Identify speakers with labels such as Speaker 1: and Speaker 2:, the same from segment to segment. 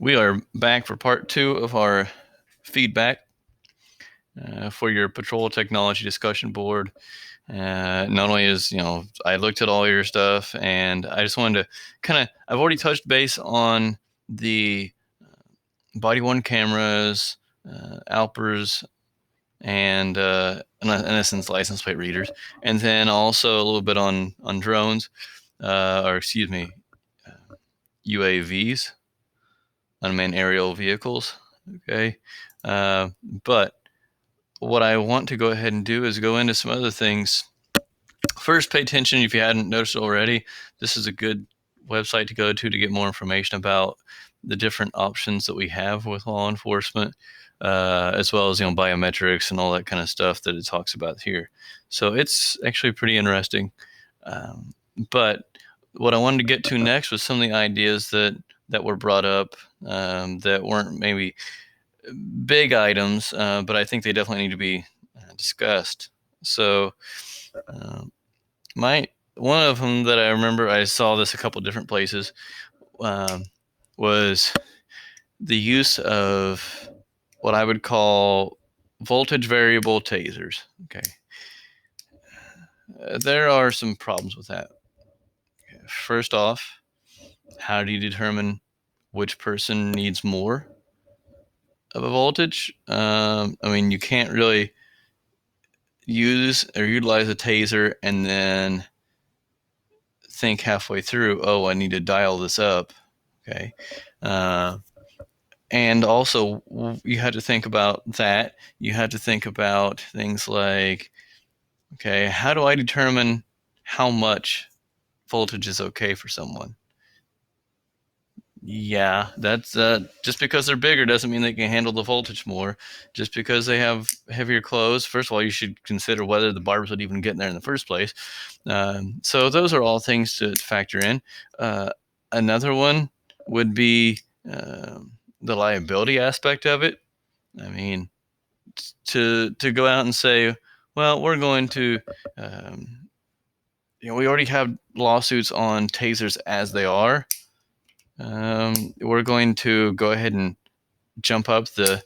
Speaker 1: We are back for part 2 of our feedback for your patrol technology discussion board. Not only I looked at all your stuff, and I just wanted to I've already touched base on the body worn cameras, Alpers, and in essence license plate readers, and then also a little bit on drones, UAVs, unmanned aerial vehicles. Okay, but what I want to go ahead and do is go into some other things. First, pay attention if you hadn't noticed already. This is a good website to go to get more information about the different options that we have with law enforcement, as well as biometrics and all that kind of stuff that it talks about here. So it's actually pretty interesting. But what I wanted to get to next was some of the ideas that were brought up that weren't maybe big items, but I think they definitely need to be discussed. So one of them that I remember, I saw this a couple different places, was the use of what I would call voltage variable tasers. Okay. There are some problems with that. First off, how do you determine which person needs more of a voltage? You can't really use or utilize a taser and then think halfway through, oh, I need to dial this up. Okay. And also, you had to think about that. You had to think about things like, okay, how do I determine how much voltage is okay for someone? Yeah, that's just because they're bigger doesn't mean they can handle the voltage more. Just because they have heavier clothes, first of all, you should consider whether the barbs would even get in there in the first place. So those are all things to factor in. Another one would be the liability aspect of it. I mean, to go out and say, well, we're going to, we already have lawsuits on tasers as they are. We're going to go ahead and jump up the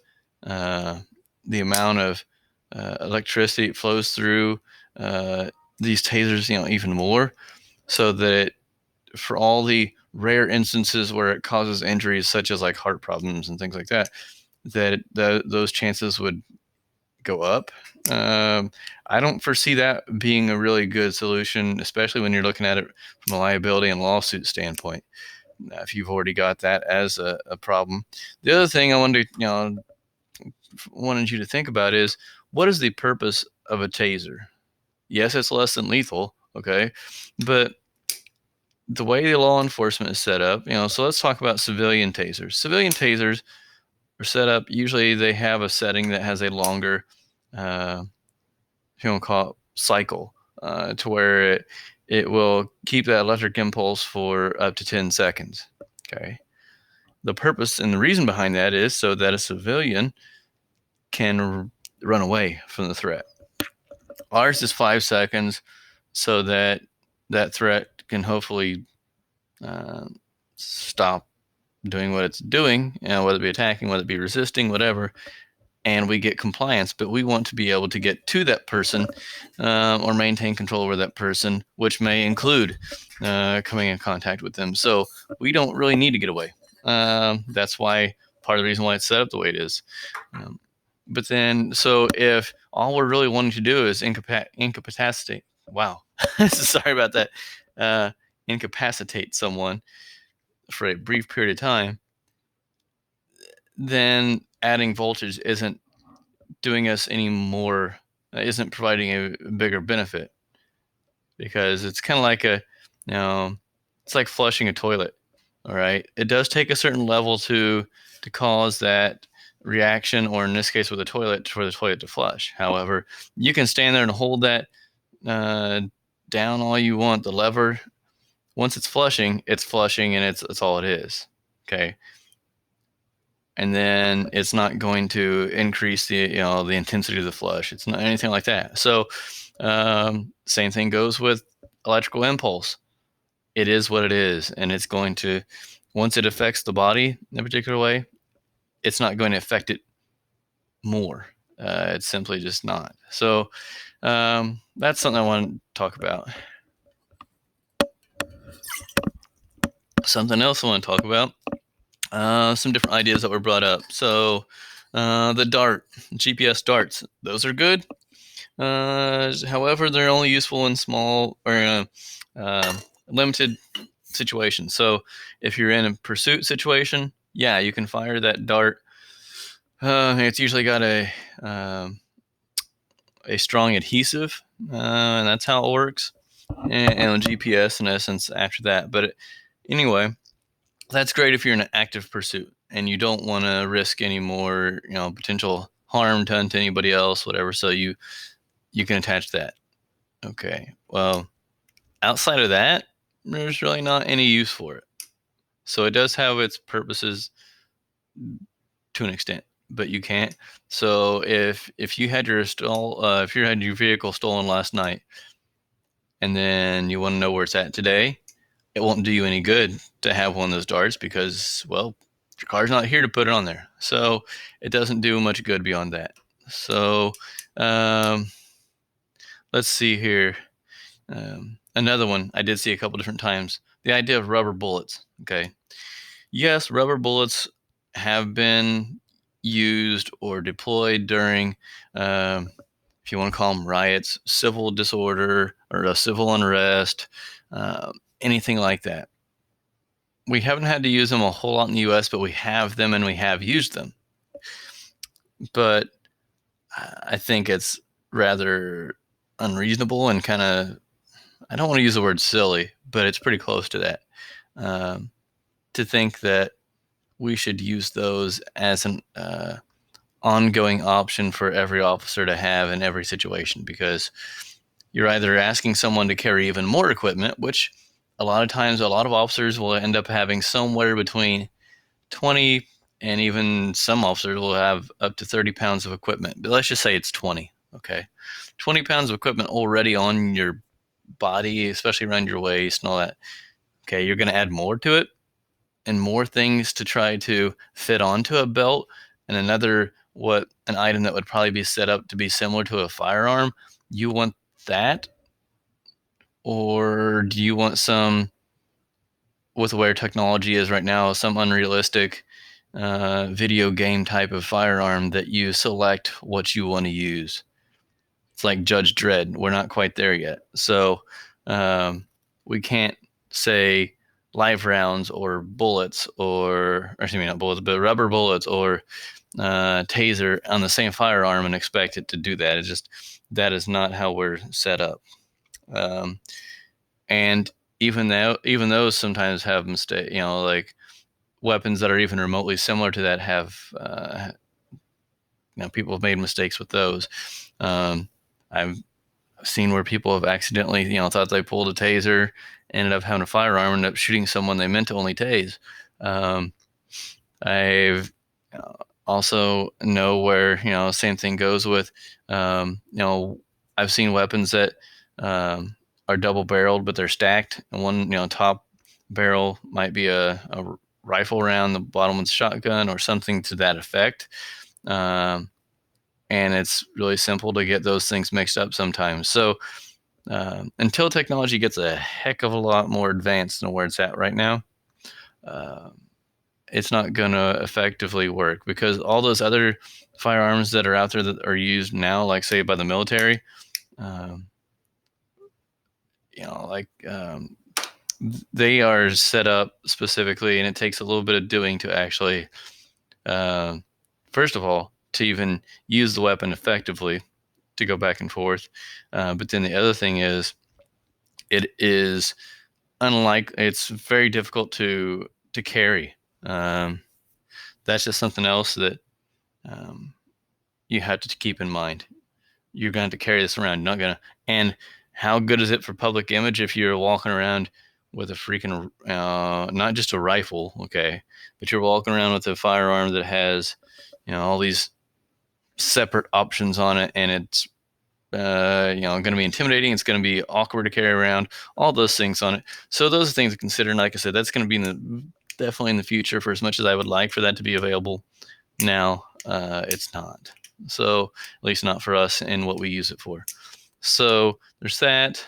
Speaker 1: amount of electricity that flows through these tasers, even more, so that for all the rare instances where it causes injuries, such as like heart problems and things like that, those chances would go up. I don't foresee that being a really good solution, especially when you're looking at it from a liability and lawsuit standpoint. If you've already got that as a problem. The other thing I wanted you to think about is, what is the purpose of a taser? Yes, it's less than lethal, okay, but the way the law enforcement is set up, so let's talk about civilian tasers. Civilian tasers are set up, usually they have a setting that has a longer, call it cycle, to where it will keep that electric impulse for up to 10 seconds. Okay. The purpose and the reason behind that is so that a civilian can run away from the threat. Ours is 5 seconds, so that threat can hopefully stop doing what it's doing, whether it be attacking, whether it be resisting, whatever, and we get compliance. But we want to be able to get to that person, or maintain control over that person, which may include coming in contact with them. So we don't really need to get away. That's why part of the reason why it's set up the way it is. But then, so if all we're really wanting to do is incapacitate, wow, sorry about that, incapacitate someone for a brief period of time, then adding voltage isn't doing us any more, isn't providing a bigger benefit, because it's kind of like it's like flushing a toilet. All right, it does take a certain level to cause that reaction, or in this case with the toilet, for the toilet to flush. However, you can stand there and hold that down all you want. The lever, once it's flushing, and it's all it is. Okay. And then it's not going to increase the intensity of the flush. It's not anything like that. So same thing goes with electrical impulse. It is what it is, and it's going to, once it affects the body in a particular way, it's not going to affect it more. It's simply just not. So that's something I want to talk about. Something else I want to talk about, some different ideas that were brought up. So the dart, GPS darts, those are good. However, they're only useful in small or limited situations. So if you're in a pursuit situation, yeah, you can fire that dart. It's usually got a strong adhesive, and that's how it works. And GPS in essence after that. But anyway, that's great if you're in an active pursuit and you don't want to risk any more, potential harm done to anybody else, whatever. So you can attach that. Okay. Well, outside of that, there's really not any use for it. So it does have its purposes to an extent, but you can't. So if you had your vehicle stolen last night, and then you want to know where it's at today, it won't do you any good to have one of those darts because, well, your car's not here to put it on there. So it doesn't do much good beyond that. So let's see here. Another one I did see a couple different times, the idea of rubber bullets. Okay. Yes, rubber bullets have been used or deployed during, if you want to call them riots, civil disorder, or a civil unrest, anything like that. We haven't had to use them a whole lot in the U.S., but we have them and we have used them. But I think it's rather unreasonable and kind of, I don't want to use the word silly, but it's pretty close to that, to think that we should use those as an ongoing option for every officer to have in every situation, because you're either asking someone to carry even more equipment, which a lot of times a lot of officers will end up having somewhere between 20 and even some officers will have up to 30 pounds of equipment. But let's just say it's 20, okay? 20 pounds of equipment already on your body, especially around your waist and all that. Okay, you're going to add more to it and more things to try to fit onto a belt, and an item that would probably be set up to be similar to a firearm. You want that? Or do you want some, with where technology is right now, some unrealistic video game type of firearm that you select what you want to use? It's like Judge Dredd. We're not quite there yet. So we can't say live rounds or bullets or excuse me, not bullets, but rubber bullets or taser on the same firearm and expect it to do that. That is not how we're set up. And even those sometimes have mistakes, like weapons that are even remotely similar to that have, people have made mistakes with those. I've seen where people have accidentally, thought they pulled a taser, ended up having a firearm, ended up shooting someone they meant to only tase. I've also know where, same thing goes with, I've seen weapons that are double barreled, but they're stacked. And one, top barrel might be a rifle round, the bottom one's shotgun or something to that effect. And it's really simple to get those things mixed up sometimes. So until technology gets a heck of a lot more advanced than where it's at right now, it's not going to effectively work, because all those other firearms that are out there that are used now, like say by the military, they are set up specifically, and it takes a little bit of doing to actually, first of all, to even use the weapon effectively, to go back and forth. But then the other thing is, it's very difficult to carry. That's just something else that you have to keep in mind. You're going to have to carry this around. You're not going to, and how good is it for public image if you're walking around with a freaking, not just a rifle, okay, but you're walking around with a firearm that has, all these separate options on it, and it's, going to be intimidating. It's going to be awkward to carry around, all those things on it. So those are things to consider. And like I said, that's going to be in the definitely in the future, for as much as I would like for that to be available now, it's not. So at least not for us and what we use it for. So there's that.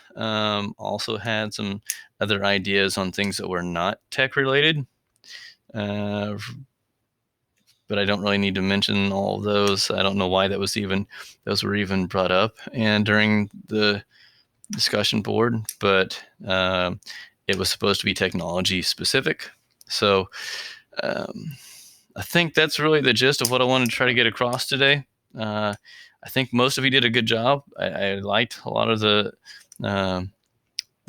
Speaker 1: Also had some other ideas on things that were not tech related, but I don't really need to mention all of those. I don't know why those were even brought up and during the discussion board, but it was supposed to be technology specific. So I think that's really the gist of what I wanted to try to get across today. I think most of you did a good job. I liked a lot of the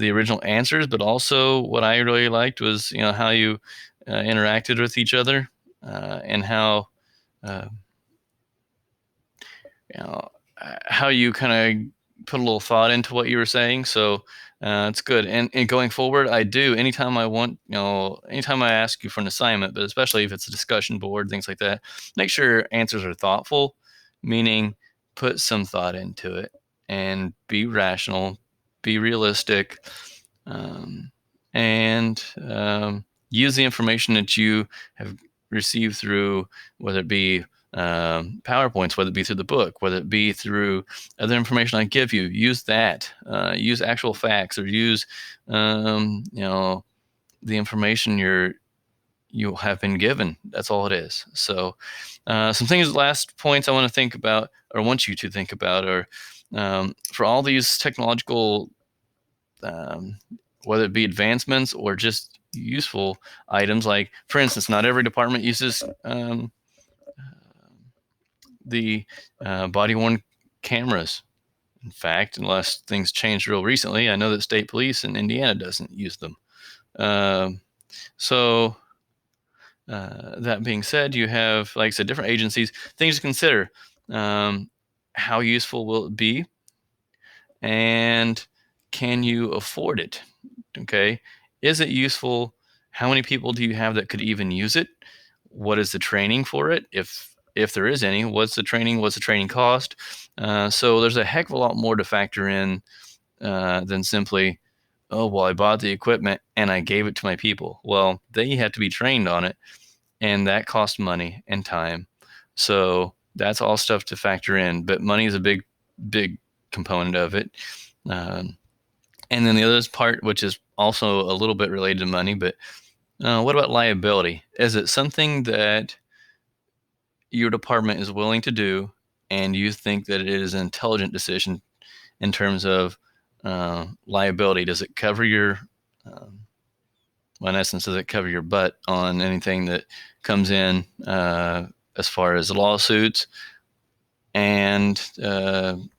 Speaker 1: original answers, but also what I really liked was how you interacted with each other and how uh, you know how you kind of put a little thought into what you were saying. So it's good. And going forward, I do anytime I want, anytime I ask you for an assignment, but especially if it's a discussion board, things like that, make sure your answers are thoughtful, meaning put some thought into it and be rational, be realistic, um, and use the information that you have received through, whether it be PowerPoints, whether it be through the book, whether it be through other information I give you. Use that. Use actual facts, or use the information you have been given. That's all it is. So some things, last points I want to think about, or want you to think about, are for all these technological, whether it be advancements or just useful items, like for instance, not every department uses the body-worn cameras. In fact, unless things changed real recently, I know that state police in Indiana doesn't use them. So that being said, you have, like I said, different agencies, things to consider. How useful will it be? And can you afford it? Okay. Is it useful? How many people do you have that could even use it? What is the training for it? If there is any, what's the training? What's the training cost? So there's a heck of a lot more to factor in than simply, oh, well, I bought the equipment and I gave it to my people. Well, they have to be trained on it, and that costs money and time. So that's all stuff to factor in. But money is a big, big component of it. And then the other part, which is also a little bit related to money, but what about liability? Is it something that your department is willing to do and you think that it is an intelligent decision in terms of liability? Does it cover your, well, in essence, does it cover your butt on anything that comes in as far as lawsuits? And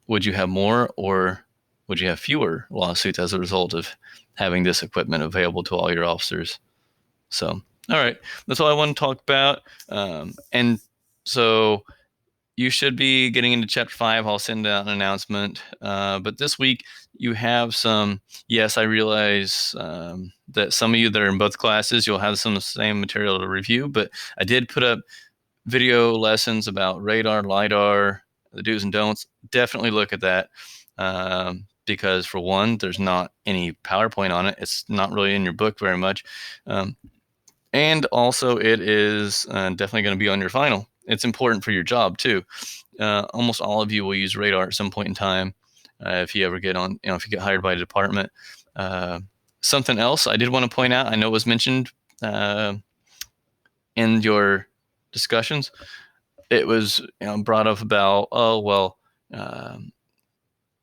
Speaker 1: would you have more, or would you have fewer lawsuits as a result of having this equipment available to all your officers? So, all right, that's all I want to talk about. And so you should be getting into chapter 5. I'll send out an announcement. But this week you have some, yes, I realize that some of you that are in both classes, you'll have some of the same material to review, but I did put up video lessons about radar, LiDAR, the do's and don'ts. Definitely look at that. Because for one, there's not any PowerPoint on it. It's not really in your book very much. And also it is definitely going to be on your final. It's important for your job too. Almost all of you will use radar at some point in time. If you ever get on, if you get hired by a department. Something else I did want to point out, I know it was mentioned in your discussions. It was brought up about, oh, well,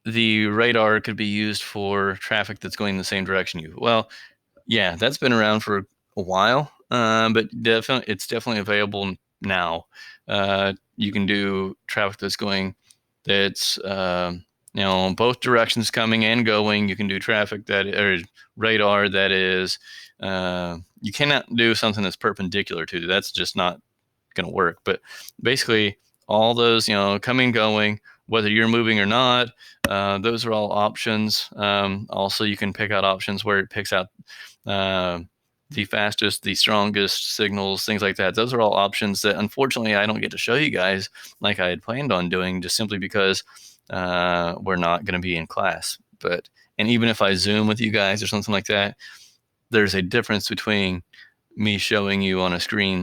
Speaker 1: the radar could be used for traffic that's going in the same direction you. Well, yeah, that's been around for a while, but it's definitely available now. You can do traffic that's both directions coming and going. You can do traffic or radar that is, you cannot do something that's perpendicular to. That's just not going to work. But basically, all those, coming, going, whether you're moving or not, those are all options. Also, you can pick out options where it picks out the fastest, the strongest signals, things like that. Those are all options that unfortunately I don't get to show you guys like I had planned on doing, just simply because we're not going to be in class. And even if I Zoom with you guys or something like that, there's a difference between me showing you on a screen